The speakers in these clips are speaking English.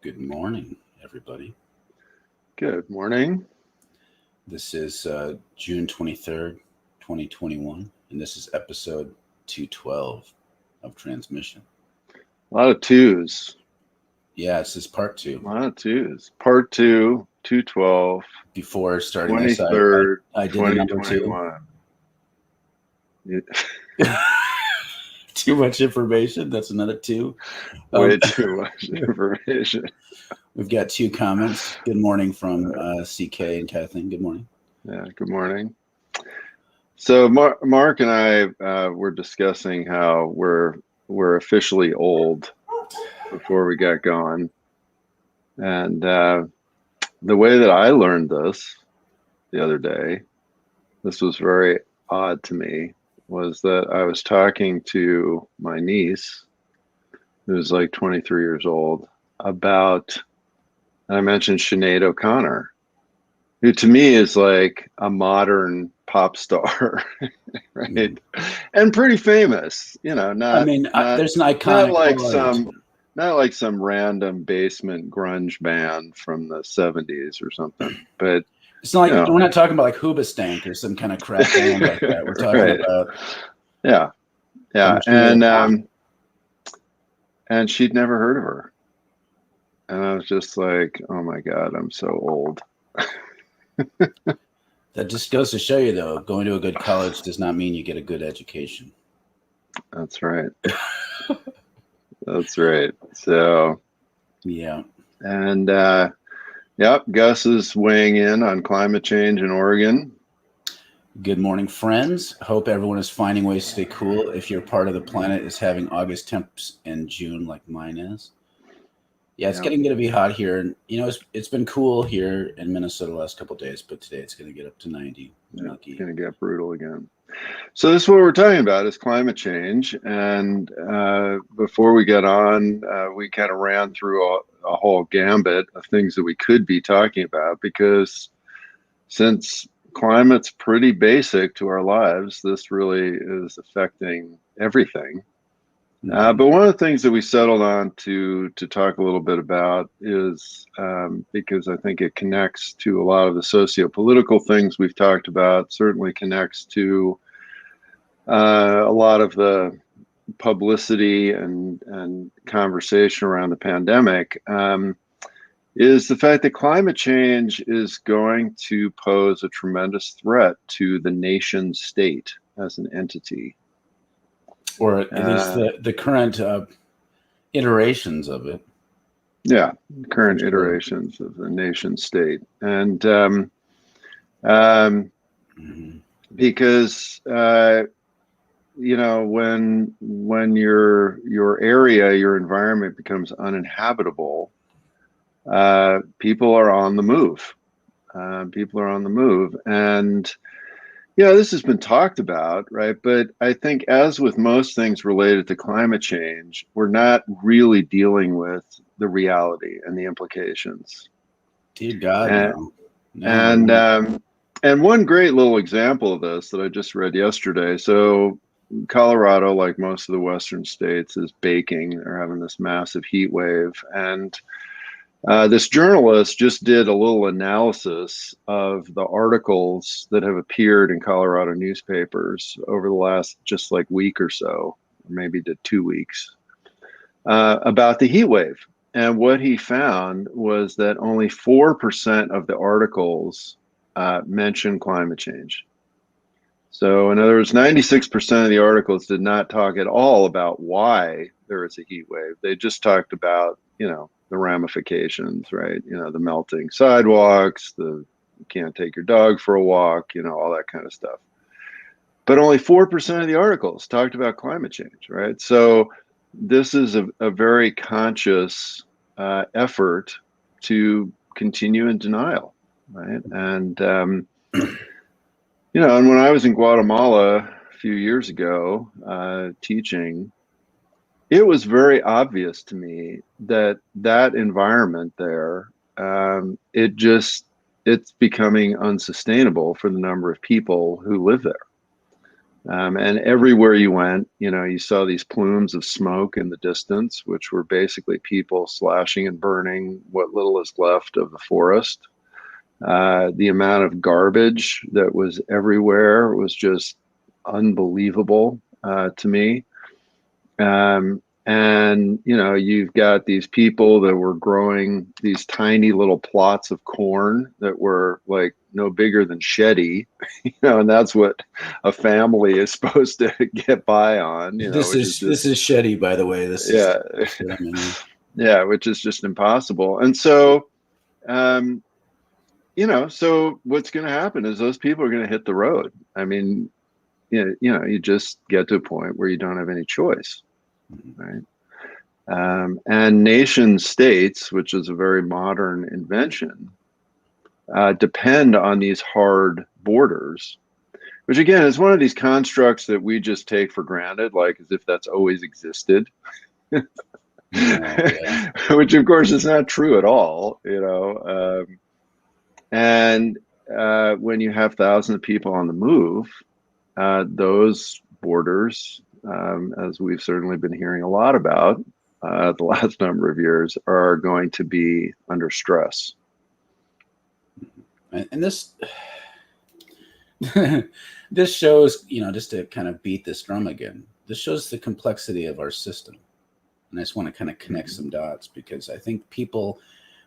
Good morning, everybody. Good morning. This is June 23rd, 2021, and this is episode 212 of Transmission. A lot of twos. Yeah, this is part two. A lot of twos. Part two, 212, Before starting this, 23rd, I did the number 2021. Too much information. That's another two. Way too much information. We've got two comments. Good morning from CK and Kathleen. Good morning. Yeah, good morning. So Mark and I were discussing how we're officially old before we got going. And the way that I learned this the other day, this was very odd to me, was that I was talking to my niece, who's like 23 years old, about, and I mentioned Sinead O'Connor, who to me is like a modern pop star, right? Mm-hmm. And pretty famous, there's an iconic not like some random basement grunge band from the 70s or something, but it's not like we're not talking about like Hoobastank or some kind of crap band like that. We're talking about and she'd never heard of her, and I was just like, oh my god, I'm so old. That just goes to show you, though, going to a good college does not mean you get a good education. That's right. That's right. So yeah, and Gus is weighing in on climate change in Oregon. Good morning, friends. Hope everyone is finding ways to stay cool if your part of the planet is having August temps in June like mine is. Yeah, it's getting to be hot here. And, it's been cool here in Minnesota the last couple of days, but today it's going to get up to 90. Yeah, it's going to get brutal again. So this is what we're talking about is climate change. And before we get on, we kind of ran through a whole gambit of things that we could be talking about, because since climate's pretty basic to our lives, this really is affecting everything. Mm-hmm. But one of the things that we settled on to talk a little bit about is because I think it connects to a lot of the socio-political things we've talked about, certainly connects to a lot of the publicity and conversation around the pandemic, is the fact that climate change is going to pose a tremendous threat to the nation state as an entity. Or at least the current iterations of it. Yeah, current iterations of the nation state. And because, when your area, your environment becomes uninhabitable, people are on the move. And this has been talked about, right? But I think, as with most things related to climate change, we're not really dealing with the reality and the implications. Dear God, and one great little example of this that I just read yesterday. So Colorado, like most of the Western states, is baking. They're having this massive heat wave, and this journalist just did a little analysis of the articles that have appeared in Colorado newspapers over the last just like week or so, or maybe 2 weeks, about the heat wave. And what he found was that only 4% of the articles mention climate change. So in other words, 96% of the articles did not talk at all about why there is a heat wave. They just talked about, the ramifications, right? The melting sidewalks, you can't take your dog for a walk, all that kind of stuff. But only 4% of the articles talked about climate change, right? So this is a very conscious effort to continue in denial, right? And, and when I was in Guatemala a few years ago teaching, it was very obvious to me that environment there, it's becoming unsustainable for the number of people who live there. And everywhere you went, you saw these plumes of smoke in the distance, which were basically people slashing and burning what little is left of the forest. The amount of garbage that was everywhere was just unbelievable to me. And you've got these people that were growing these tiny little plots of corn that were like no bigger than Shetty, and that's what a family is supposed to get by on, This which is is just, Shetty, by the way. This is yeah, what I'm in. yeah, which is just impossible. And so, um, so what's going to happen is those people are going to hit the road. I mean, you just get to a point where you don't have any choice, right? And nation states, which is a very modern invention, depend on these hard borders, which again is one of these constructs that we just take for granted, like as if that's always existed. Yeah. Which of course is not true at all, and when you have thousands of people on the move, those borders, as we've certainly been hearing a lot about the last number of years, are going to be under stress. And this this shows, just to kind of beat this drum again, this shows the complexity of our system. And I just want to kind of connect some dots, because I think people,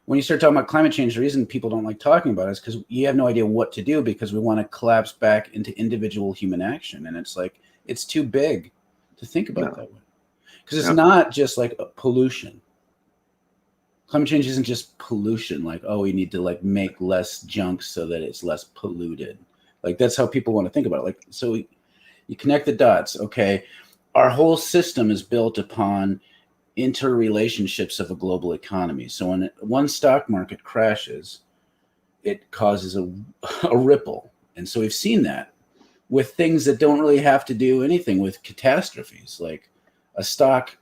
when you start talking about climate change, the reason people don't like talking about it is because you have no idea what to do, because we want to collapse back into individual human action. And it's like, it's too big to think about that way. Because it's not just like a pollution. Climate change isn't just pollution, like, oh, we need to like make less junk so that it's less polluted. Like, that's how people want to think about it. Like, so you connect the dots. Okay, our whole system is built upon interrelationships of a global economy. So when one stock market crashes, it causes a ripple. And so we've seen that with things that don't really have to do anything with catastrophes, like a stock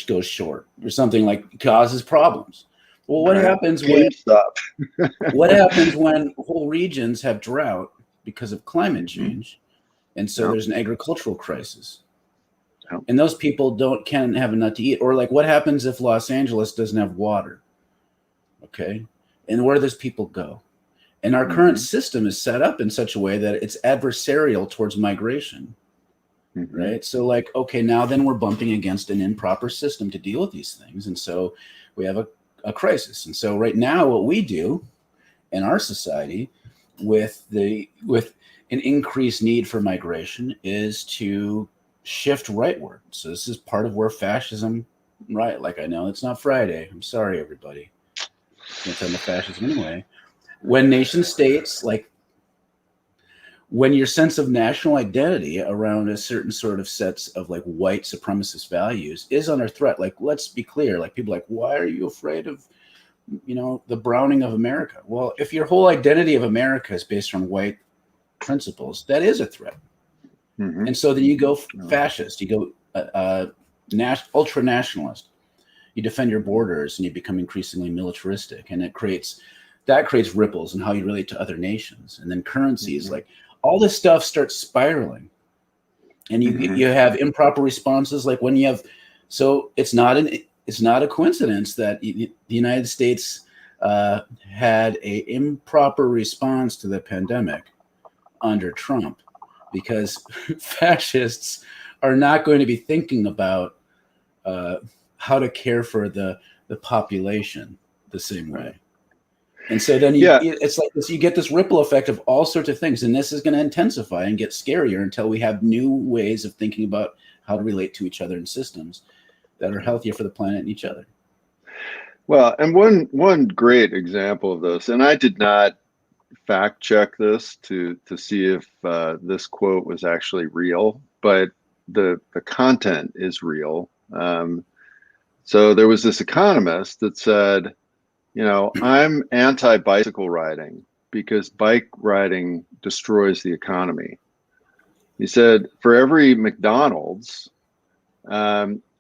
goes short or something, like causes problems. Well, what happens when what happens when whole regions have drought because of climate change, and so there's an agricultural crisis, and those people can't have enough to eat? Or like, what happens if Los Angeles doesn't have water? Okay, and where do those people go? And our current system is set up in such a way that it's adversarial towards migration. Right. So like, okay, now then we're bumping against an improper system to deal with these things. And so we have a crisis. And so right now what we do in our society with an increased need for migration is to shift rightward. So this is part of where fascism, right? Like, I know it's not Friday. I'm sorry, everybody. Can't tell me fascism anyway. When nation states, like, when your sense of national identity around a certain sort of sets of like white supremacist values is under threat, like, let's be clear, like, people are like, why are you afraid of, the browning of America? Well, if your whole identity of America is based on white principles, that is a threat. And so then you go fascist, you go ultra nationalist, you defend your borders, and you become increasingly militaristic, and that creates ripples in how you relate to other nations. And then currencies, like, all this stuff starts spiraling, and you have improper responses. Like when you have, so it's not a coincidence that the United States had a improper response to the pandemic under Trump, because fascists are not going to be thinking about how to care for the population the same way. And so then it's like this, you get this ripple effect of all sorts of things. And this is going to intensify and get scarier until we have new ways of thinking about how to relate to each other in systems that are healthier for the planet and each other. Well, and one great example of this, and I did not fact check this to see if this quote was actually real, but the content is real. So there was this economist that said, I'm anti-bicycle riding because bike riding destroys the economy. He said, for every McDonald's,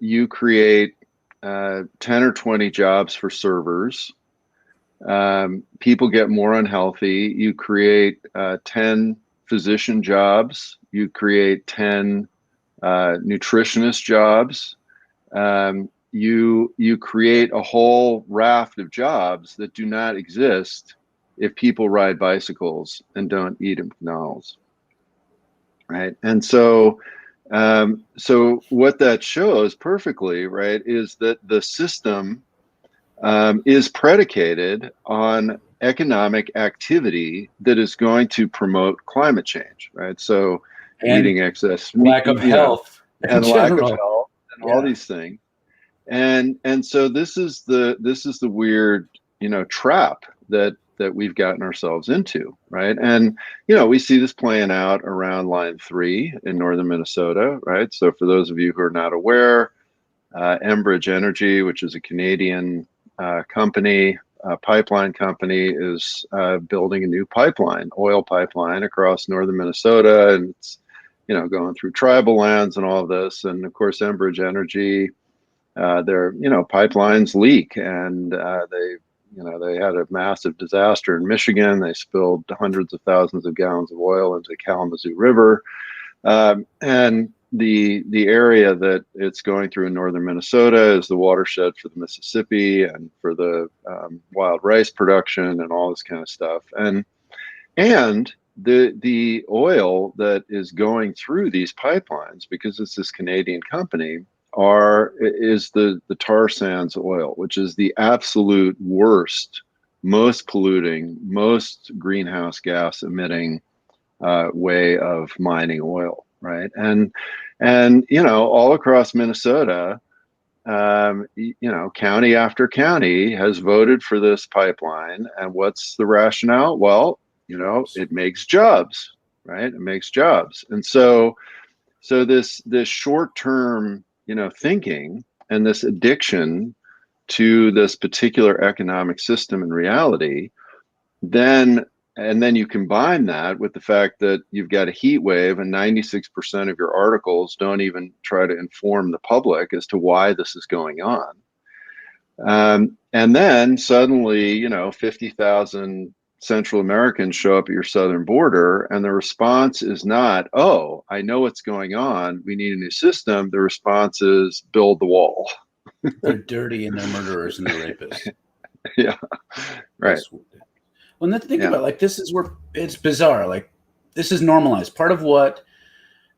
you create 10 or 20 jobs for servers. People get more unhealthy. You create 10 physician jobs you create 10 nutritionist jobs. You create a whole raft of jobs that do not exist if people ride bicycles and don't eat at McDonald's, right? And so, so what that shows perfectly, right, is that the system is predicated on economic activity that is going to promote climate change, right? So, And eating excess meat, lack of health in and lack of general. health, and all Yeah. these things. And so this is the weird, trap that we've gotten ourselves into, right? And we see this playing out around Line 3 in northern Minnesota, right? So for those of you who are not aware, Enbridge Energy, which is a Canadian company, pipeline company, is building a new pipeline, oil pipeline across northern Minnesota, and it's going through tribal lands and all of this. And of course, Enbridge Energy, their pipelines leak, and they had a massive disaster in Michigan. They spilled hundreds of thousands of gallons of oil into the Kalamazoo River, and the area that it's going through in northern Minnesota is the watershed for the Mississippi and for the wild rice production and all this kind of stuff. And the oil that is going through these pipelines, because it's this Canadian company, is the tar sands oil, which is the absolute worst, most polluting, most greenhouse gas emitting way of mining oil, right? And all across Minnesota, county after county has voted for this pipeline. And what's the rationale? Well, it makes jobs, right? It makes jobs. And so this short term, thinking, and this addiction to this particular economic system and reality, then you combine that with the fact that you've got a heat wave, and 96% of your articles don't even try to inform the public as to why this is going on. And then suddenly, 50,000 Central Americans show up at your southern border, and the response is not, "Oh, I know what's going on. We need a new system." The response is, "Build the wall." They're dirty and they're murderers and they're rapists. Yeah, right. Well, let's think about, like, this is where it's bizarre. Like, this is normalized. Part of what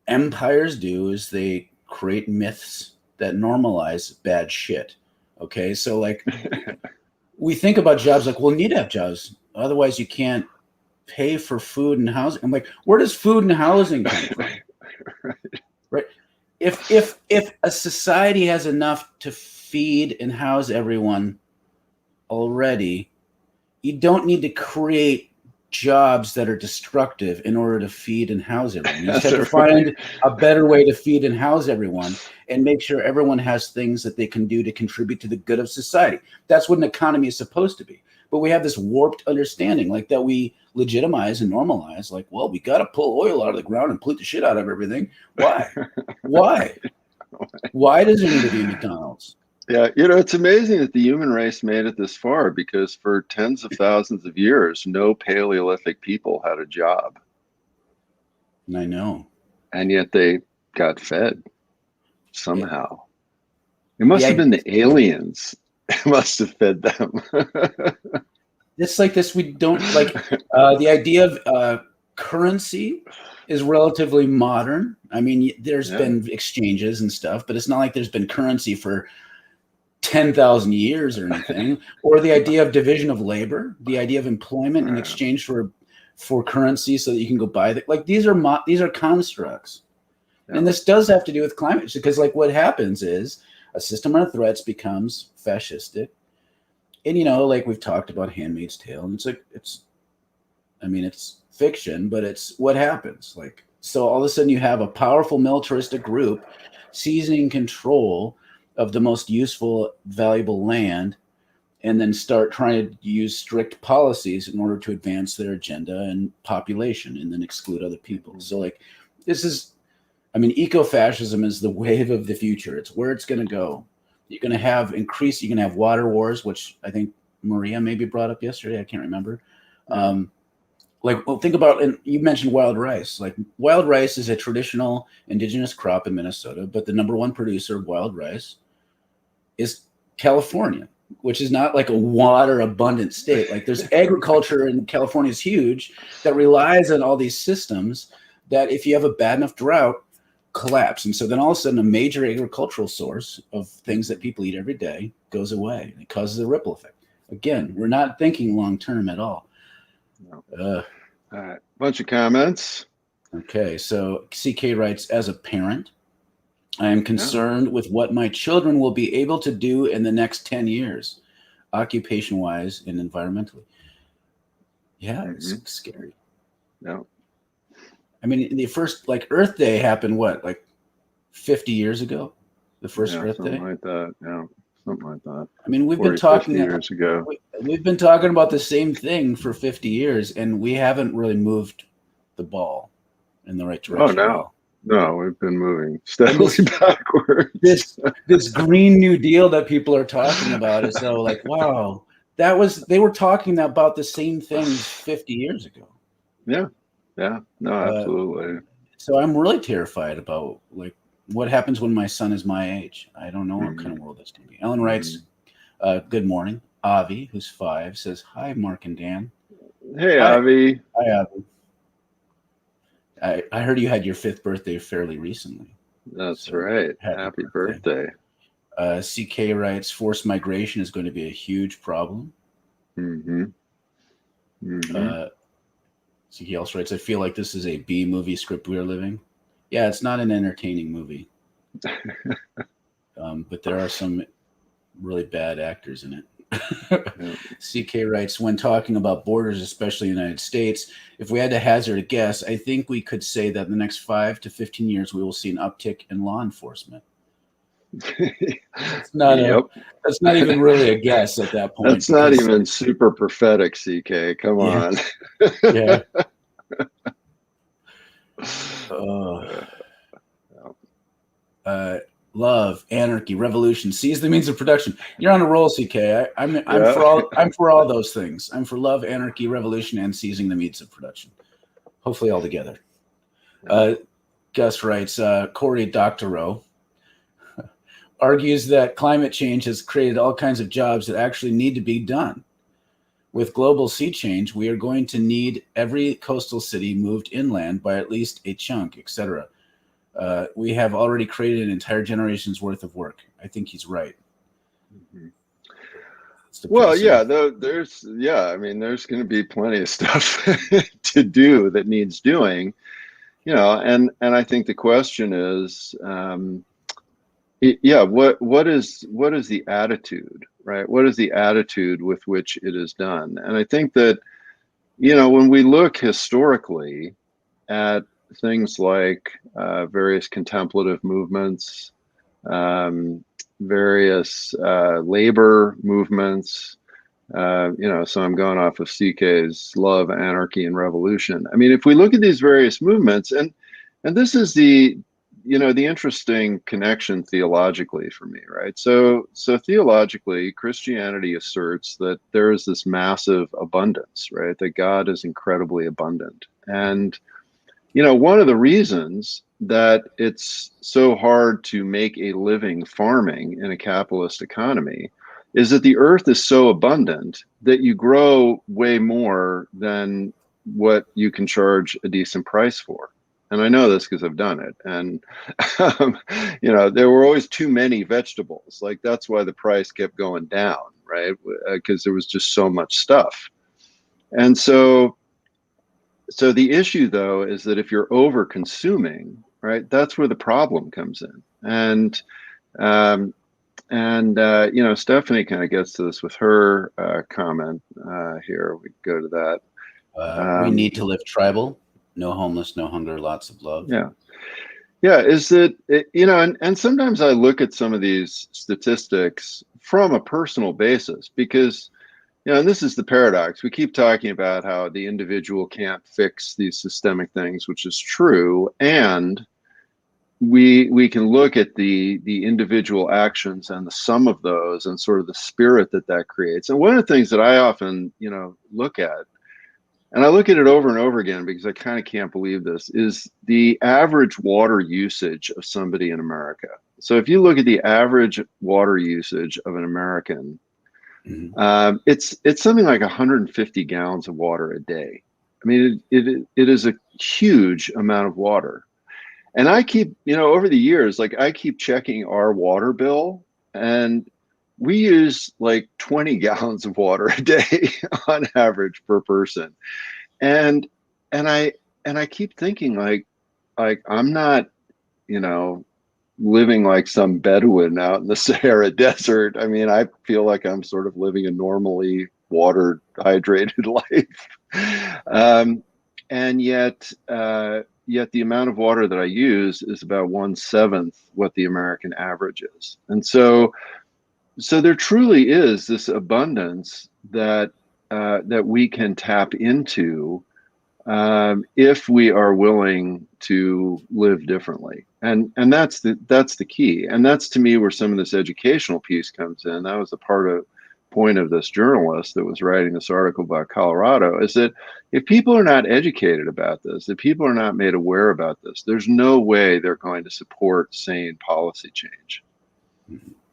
empires do is they create myths that normalize bad shit. Okay, so like we think about jobs like, we'll need to have jobs, otherwise you can't pay for food and housing. I'm like, where does food and housing come from? Right? If a society has enough to feed and house everyone already, you don't need to create jobs that are destructive in order to feed and house everyone. You just have to find a better way to feed and house everyone and make sure everyone has things that they can do to contribute to the good of society. That's what an economy is supposed to be. But we have this warped understanding, like, that we legitimize and normalize, like, well, we got to pull oil out of the ground and pollute the shit out of everything. Why? Why? Why does there need to be McDonald's? Yeah, it's amazing that the human race made it this far, because for tens of thousands of years, no Paleolithic people had a job. I know. And yet they got fed somehow. It must have been the aliens. It must have fed them. It's like this. We don't like the idea of currency is relatively modern. I mean, there's been exchanges and stuff, but it's not like there's been currency for 10,000 years or anything. Or the idea of division of labor, the idea of employment in exchange for currency so that you can go buy the, like, these are constructs. And this does have to do with climate change, because like what happens is a system of threats becomes fascistic. And like we've talked about Handmaid's Tale, and it's like it's fiction, but it's what happens. Like, so all of a sudden you have a powerful militaristic group seizing control of the most useful, valuable land, and then start trying to use strict policies in order to advance their agenda and population, and then exclude other people. So like, this is, eco-fascism is the wave of the future. It's where it's going to go. You're going to have water wars, which I think Maria maybe brought up yesterday. I can't remember. Like, well, think about, and you mentioned wild rice. Like, wild rice is a traditional indigenous crop in Minnesota, but the number one producer of wild rice is California, which is not like a water abundant state. Like, there's agriculture in California is huge that relies on all these systems that if you have a bad enough drought, collapse. And so then all of a sudden a major agricultural source of things that people eat every day goes away. And it causes a ripple effect. Again, we're not thinking long term at all. No. All right, bunch of comments. Okay, so CK writes, as a parent, I am concerned with what my children will be able to do in the next 10 years, occupation-wise and environmentally. Yeah, it's scary. No. I mean, the first, like, Earth Day happened, what, like 50 years ago? The first Earth Day? Something like that, yeah. Something like that. I mean, we've been talking 50 years ago. We've been talking about the same thing for 50 years, and we haven't really moved the ball in the right direction. Oh, no, we've been moving steadily backwards. This Green New Deal that people are talking about is so like, wow, they were talking about the same things 50 years ago. Yeah, no, absolutely. So I'm really terrified about like what happens when my son is my age. I don't know what kind of world that's going to be. Ellen writes, good morning. Avi, who's 5, says, hi, Mark and Dan. Hey, Avi. Hi, Avi. I heard you had your 5th birthday fairly recently. That's right. Happy birthday. CK writes, forced migration is going to be a huge problem. CK also writes, I feel like this is a B movie script we're living. Yeah, it's not an entertaining movie. But there are some really bad actors in it. CK writes, when talking about borders, especially in the United States, if we had to hazard a guess, I think we could say that in the next 5 to 15 years, we will see an uptick in law enforcement. That's not even really a guess at that point. That's not even super prophetic, CK. Come on. Yeah. Love, anarchy, revolution, seize the means of production. You're on a roll, CK. I'm for all those things. I'm for love, anarchy, revolution, and seizing the means of production. Hopefully all together. Gus writes, Cory Doctorow argues that climate change has created all kinds of jobs that actually need to be done. With global sea change, we are going to need every coastal city moved inland by at least a chunk, etc. We have already created an entire generation's worth of work. I think he's right. Well, yeah, there's going to be plenty of stuff to do that needs doing, and I think the question is, what is the attitude, right? What is the attitude with which it is done? And I think that, when we look historically at things like various contemplative movements, various labor movements, so I'm going off of CK's love, anarchy, and revolution. I mean, if we look at these various movements, and this is the interesting connection theologically for me, right? So theologically, Christianity asserts that there is this massive abundance, right? That God is incredibly abundant. And one of the reasons that it's so hard to make a living farming in a capitalist economy is that the earth is so abundant that you grow way more than what you can charge a decent price for. And I know this because I've done it. And, there were always too many vegetables. Like, that's why the price kept going down, right? Because there was just so much stuff. And so the issue, though, is that if you're over consuming, right, that's where the problem comes in. And Stephanie kind of gets to this with her comment here. We go to that. We need to live tribal. No homeless, no hunger, lots of love. Yeah. Is that, and sometimes I look at some of these statistics from a personal basis because, and this is the paradox. We keep talking about how the individual can't fix these systemic things, which is true. And we can look at the individual actions and the sum of those and sort of the spirit that creates. And one of the things that I often, look at and I look at it over and over again because I kind of can't believe this, is the average water usage of somebody in America. So if you look at the average water usage of an American, it's something like 150 gallons of water a day. I mean, it is a huge amount of water. And I keep, over the years, like I keep checking our water bill, and we use like 20 gallons of water a day on average per person. And and I keep thinking like I'm not, you know, living like some Bedouin out in the Sahara Desert. I mean, I feel like I'm sort of living a normally water hydrated life. And yet the amount of water that I use is about 1/7 what the American average is. And so there truly is this abundance that we can tap into if we are willing to live differently. And that's the key. And that's to me where some of this educational piece comes in. That was a point of this journalist that was writing this article about Colorado, is that if people are not educated about this, if people are not made aware about this, there's no way they're going to support sane policy change.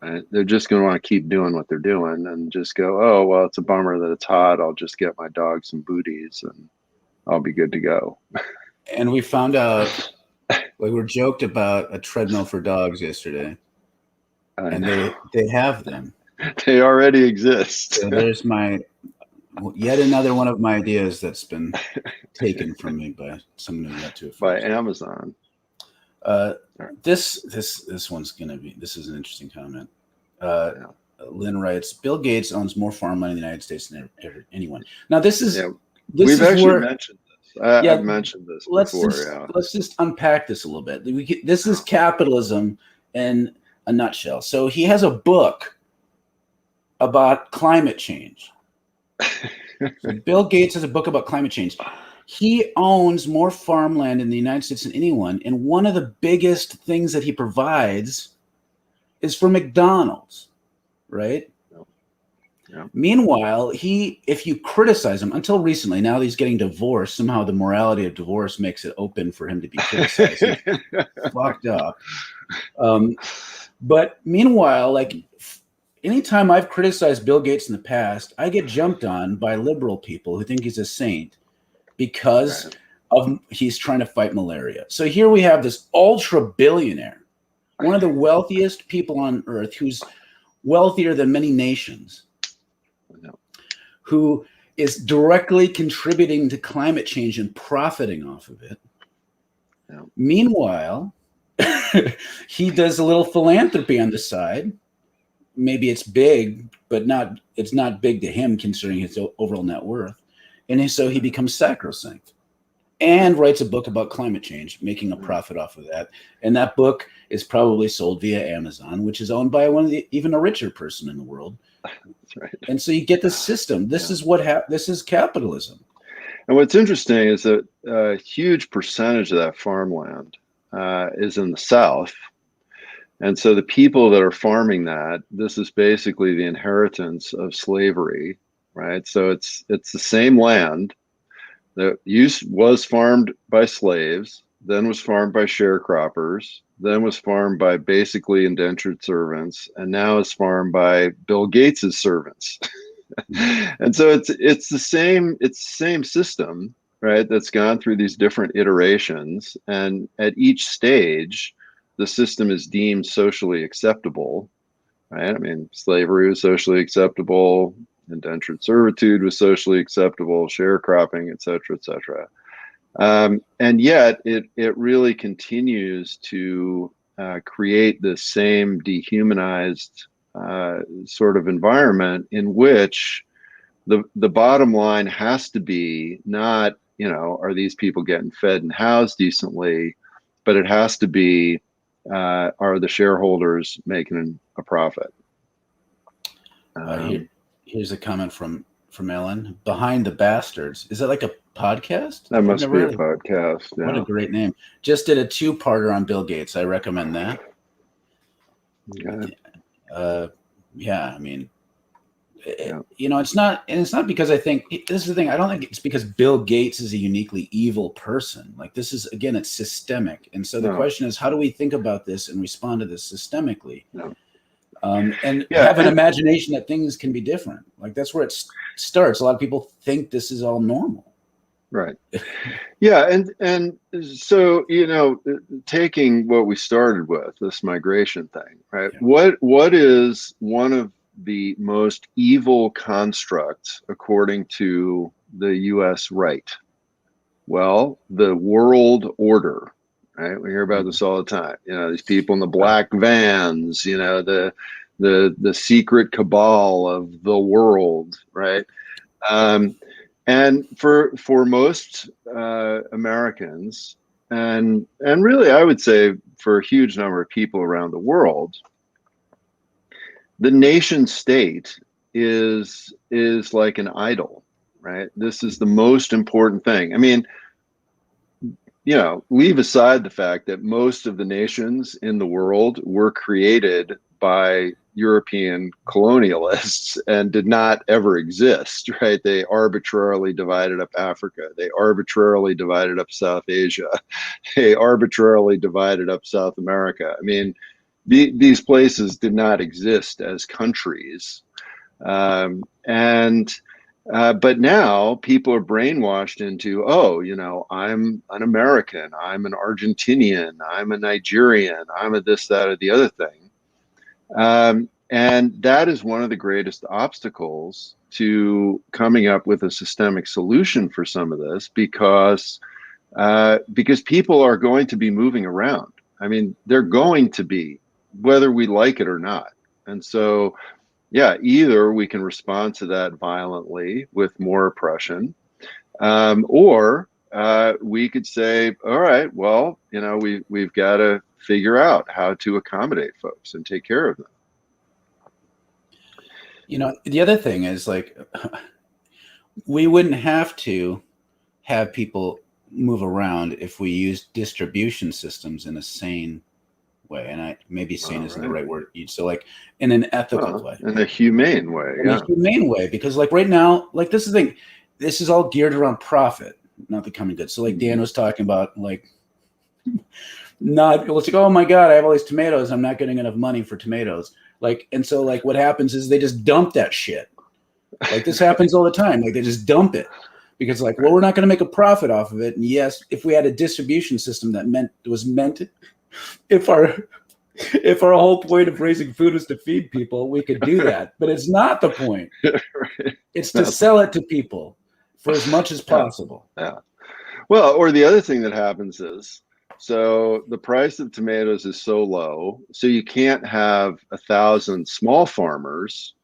Right? They're just going to want to keep doing what they're doing and just go, oh, well, it's a bummer that it's hot. I'll just get my dog some booties and I'll be good to go. And we found out, we were joked about a treadmill for dogs yesterday, and they have them. They already exist. So there's yet another one of my ideas that's been taken from me by someone who got to it by Amazon. This one's gonna be. This is an interesting comment. Lynn writes, Bill Gates owns more farmland in the United States than anyone. Now this is. Yeah. We've actually mentioned this. I've mentioned this before. Let's just unpack this a little bit. This is capitalism in a nutshell. So he has a book about climate change. So Bill Gates has a book about climate change. He owns more farmland in the United States than anyone. And one of the biggest things that he provides is for McDonald's, right? Yeah. Meanwhile, if you criticize him, until recently, now that he's getting divorced, somehow the morality of divorce makes it open for him to be criticized. Fucked up. But meanwhile, like anytime I've criticized Bill Gates in the past, I get jumped on by liberal people who think he's a saint because he's trying to fight malaria. So here we have this ultra billionaire, one of the wealthiest people on earth, who's wealthier than many nations, who is directly contributing to climate change and profiting off of it. Yeah. Meanwhile, he does a little philanthropy on the side. Maybe it's big, but it's not big to him considering his overall net worth. And so he becomes sacrosanct and writes a book about climate change, making a profit off of that. And that book is probably sold via Amazon, which is owned by even a richer person in the world. That's right. And so you get the system. This is this is capitalism. And what's interesting is that a huge percentage of that farmland is in the South. And so the people that are farming this is basically the inheritance of slavery, right? So it's the same land that was farmed by slaves, then was farmed by sharecroppers, then was farmed by basically indentured servants, and now is farmed by Bill Gates's servants. And so it's the same system, right? That's gone through these different iterations, and at each stage, the system is deemed socially acceptable, right? I mean, slavery was socially acceptable, indentured servitude was socially acceptable, sharecropping, et cetera, et cetera. And yet it really continues to create this same dehumanized sort of environment in which the bottom line has to be not, are these people getting fed and housed decently, but it has to be, are the shareholders making a profit? Here's a comment from Ellen. Behind the Bastards. Is that like a podcast? That must be a podcast. Yeah. What a great name. Just did a 2-parter on Bill Gates. I recommend that. Okay. Yeah, I mean, You know, it's not because I think this is the thing. I don't think it's because Bill Gates is a uniquely evil person. Like this is, again, it's systemic. And so the question is, how do we think about this and respond to this systemically? And have an imagination that things can be different. Like that's where it starts. A lot of people think this is all normal. Right. Yeah. And so, you know, taking what we started with, this migration thing, right? Yeah. What is one of the most evil constructs according to the US right? Well, the world order, right? We hear about this all the time. You know, these people in the black vans, you know, the secret cabal of the world, right? And for most Americans, and really, I would say for a huge number of people around the world, the nation state is like an idol, right? This is the most important thing. I mean, you know, leave aside the fact that most of the nations in the world were created by European colonialists and did not ever exist, right? They arbitrarily divided up Africa. They arbitrarily divided up South Asia. They arbitrarily divided up South America. I mean, these places did not exist as countries. But now people are brainwashed into, oh, you know, I'm an American, I'm an Argentinian, I'm a Nigerian, I'm a this, that, or the other thing. And that is one of the greatest obstacles to coming up with a systemic solution for some of this, because people are going to be moving around. I mean, they're going to be, whether we like it or not. And so, yeah, either we can respond to that violently with more oppression, or we could say, all right, well, you know, we've got to figure out how to accommodate folks and take care of them. You know, the other thing is, like, we wouldn't have to have people move around if we used distribution systems in a sane way. And maybe sane isn't the right word. So, like, in an ethical way. In a humane way. In a humane way. Because, like, right now, like, this is the thing. This is all geared around profit, not the common good. So, like, Dan was talking about, like, it's like, oh my God, I have all these tomatoes. I'm not getting enough money for tomatoes. Like, and so, like, what happens is they just dump that shit. Like, this happens all the time. Like, they just dump it because, like, well, we're not going to make a profit off of it. And yes, if we had a distribution system that was meant, if our whole point of raising food is to feed people, we could do that. But it's not the point. Right. It's to sell it to people for as much as possible. Yeah. Well, or the other thing that happens is, so the price of tomatoes is so low, so you can't have 1,000 small farmers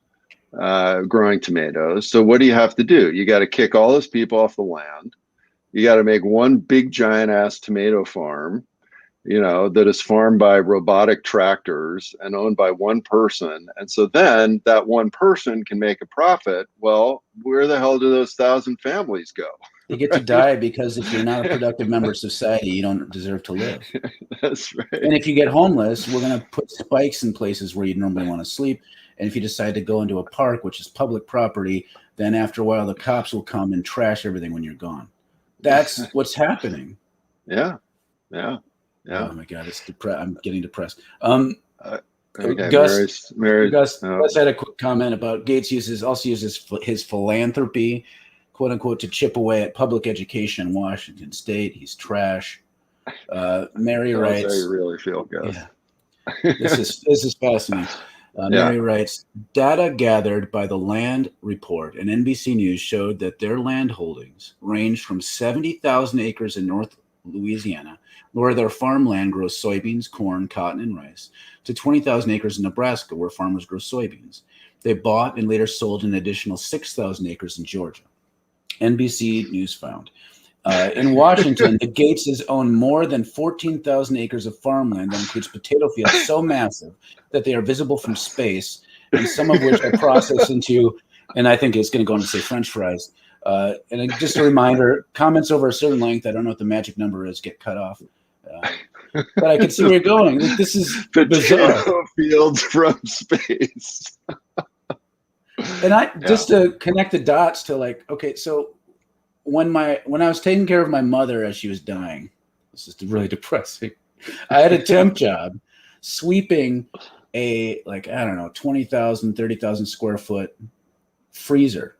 growing tomatoes. So what do you have to do? You got to kick all those people off the land. You got to make one big giant ass tomato farm, you know, that is farmed by robotic tractors and owned by one person. And so then that one person can make a profit. Well, where the hell do those 1,000 families go? You get to die because if you're not a productive member of society, you don't deserve to live. That's right. And if you get homeless, we're going to put spikes in places where you normally want to sleep. And if you decide to go into a park, which is public property, then after a while, the cops will come and trash everything when you're gone. That's what's happening. Yeah. Yeah. Yeah. Oh my God, it's I'm getting depressed. Okay, Gus had a quick comment about Gates also uses his philanthropy, quote unquote, to chip away at public education in Washington State. He's trash. Mary writes. That's how you really feel, Gus. Yeah. This is fascinating. Mary writes, data gathered by the Land Report and NBC News showed that their land holdings ranged from 70,000 acres in North Louisiana, where their farmland grows soybeans, corn, cotton, and rice, to 20,000 acres in Nebraska, where farmers grow soybeans. They bought and later sold an additional 6,000 acres in Georgia. NBC News found. In Washington, the Gateses own more than 14,000 acres of farmland that includes potato fields so massive that they are visible from space, and some of which are processed into, and I think it's going to go on to say French fries. And just a reminder, comments over a certain length, I don't know what the magic number is, get cut off. But I can see where you're going. Like, this is potato bizarre. Fields from space. And I Yeah. just to connect the dots to like, okay, so when I was taking care of my mother as she was dying, this is really depressing. I had a temp job sweeping a like I don't know 20,000, 30,000 square foot freezer,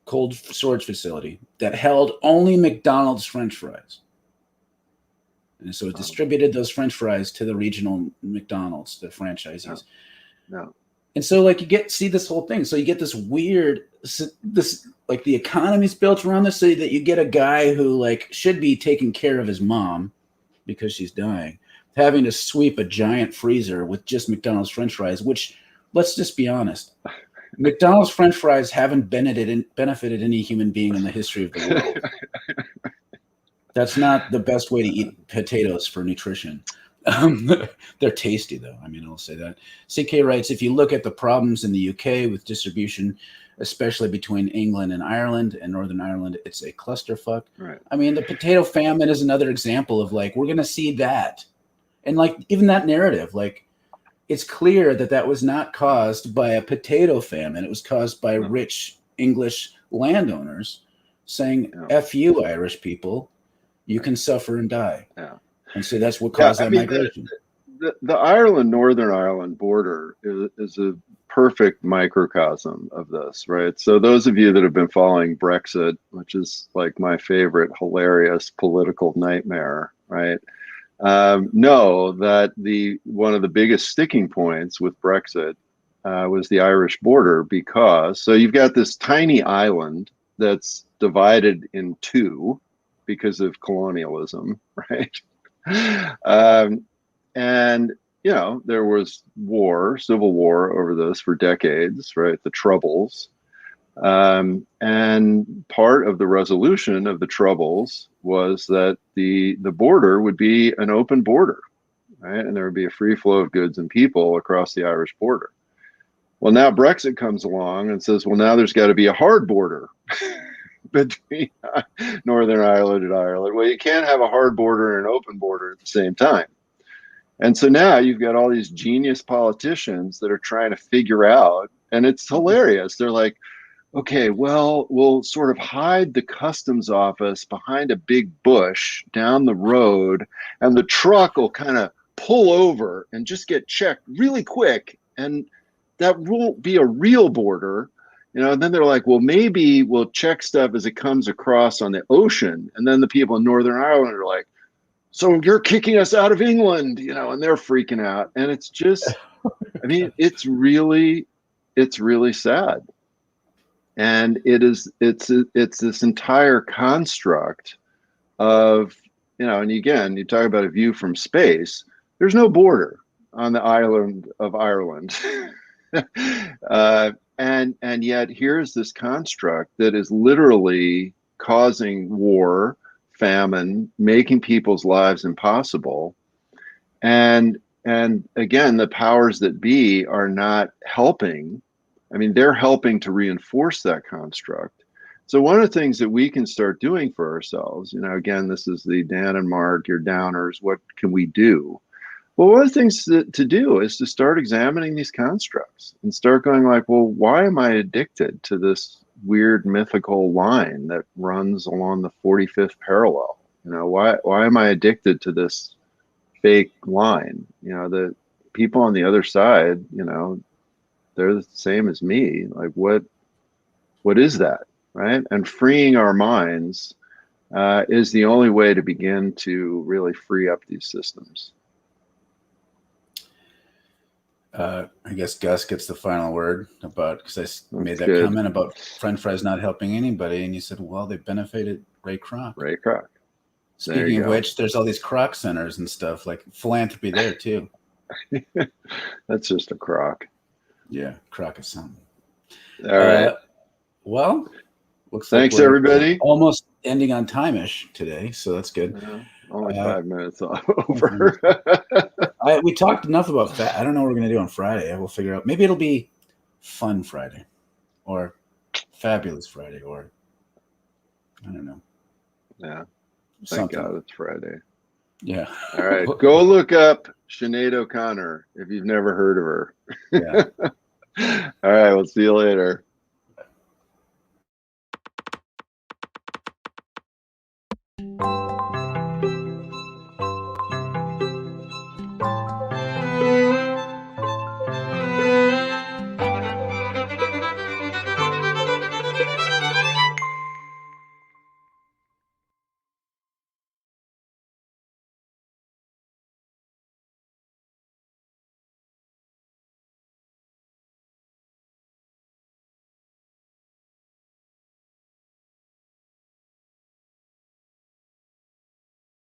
cold storage facility that held only McDonald's French fries. And so it distributed those French fries to the regional McDonald's, the franchisees. No. And so like you see this whole thing. So you get this weird, this like the economy's built around this, so that you get a guy who like should be taking care of his mom because she's dying, having to sweep a giant freezer with just McDonald's French fries, which let's just be honest, McDonald's French fries haven't benefited any human being in the history of the world. That's not the best way to eat potatoes for nutrition. They're tasty, though. I mean, I'll say that. CK writes, if you look at the problems in the UK with distribution, especially between England and Ireland and Northern Ireland, it's a clusterfuck. Right. I mean, the potato famine is another example of like, we're going to see that. And like, even that narrative, like, it's clear that that was not caused by a potato famine. It was caused by rich English landowners saying, F you, Irish people. You can suffer and die. Yeah. And so that's what caused that migration. The Ireland, Northern Ireland border is a perfect microcosm of this, right? So those of you that have been following Brexit, which is like my favorite hilarious political nightmare, right? Know that one of the biggest sticking points with Brexit was the Irish border, because so you've got this tiny island that's divided in two because of colonialism, right? And you know, there was civil war over this for decades, right? The Troubles. And part of the resolution of the Troubles was that the border would be an open border, right? And there would be a free flow of goods and people across the Irish border. Well, now Brexit comes along and says, well, now there's got to be a hard border between Northern Ireland and Ireland. Well, you can't have a hard border and an open border at the same time. And so now you've got all these genius politicians that are trying to figure out, and it's hilarious. They're like, okay, well, we'll sort of hide the customs office behind a big bush down the road, and the truck will kind of pull over and just get checked really quick. And that won't be a real border. You know, and then they're like, well, maybe we'll check stuff as it comes across on the ocean. And then the people in Northern Ireland are like, so you're kicking us out of England, you know, and they're freaking out. And it's just, I mean, it's really sad. And it's this entire construct of, you know, and again, you talk about a view from space, there's no border on the island of Ireland. And yet here's this construct that is literally causing war, famine, making people's lives impossible. And again, the powers that be are not helping. I mean, they're helping to reinforce that construct. So one of the things that we can start doing for ourselves, you know, again, this is the Dan and Mark, your downers, what can we do? Well, one of the things to do is to start examining these constructs and start going like, well, why am I addicted to this weird mythical line that runs along the 45th parallel? You know, why am I addicted to this fake line? You know, the people on the other side, you know, they're the same as me. Like, what is that, right? And freeing our minds is the only way to begin to really free up these systems. I guess Gus gets the final word about, because I made that good comment about French fries not helping anybody, and you said, well, they benefited Ray Kroc. Ray Kroc. Speaking of which, there's all these Kroc centers and stuff, like philanthropy there too. That's just a crock. Yeah, Kroc is something. All right. Well, looks like thanks everybody. Almost ending on time-ish today, so that's good. Only 5 minutes over. We talked enough about that. I don't know what we're going to do on Friday. I will figure out. Maybe it'll be Fun Friday or Fabulous Friday, or I don't know. Yeah. Thank God it's Friday. Yeah. All right. Go look up Sinead O'Connor if you've never heard of her. Yeah. All right. We'll see you later. Bye.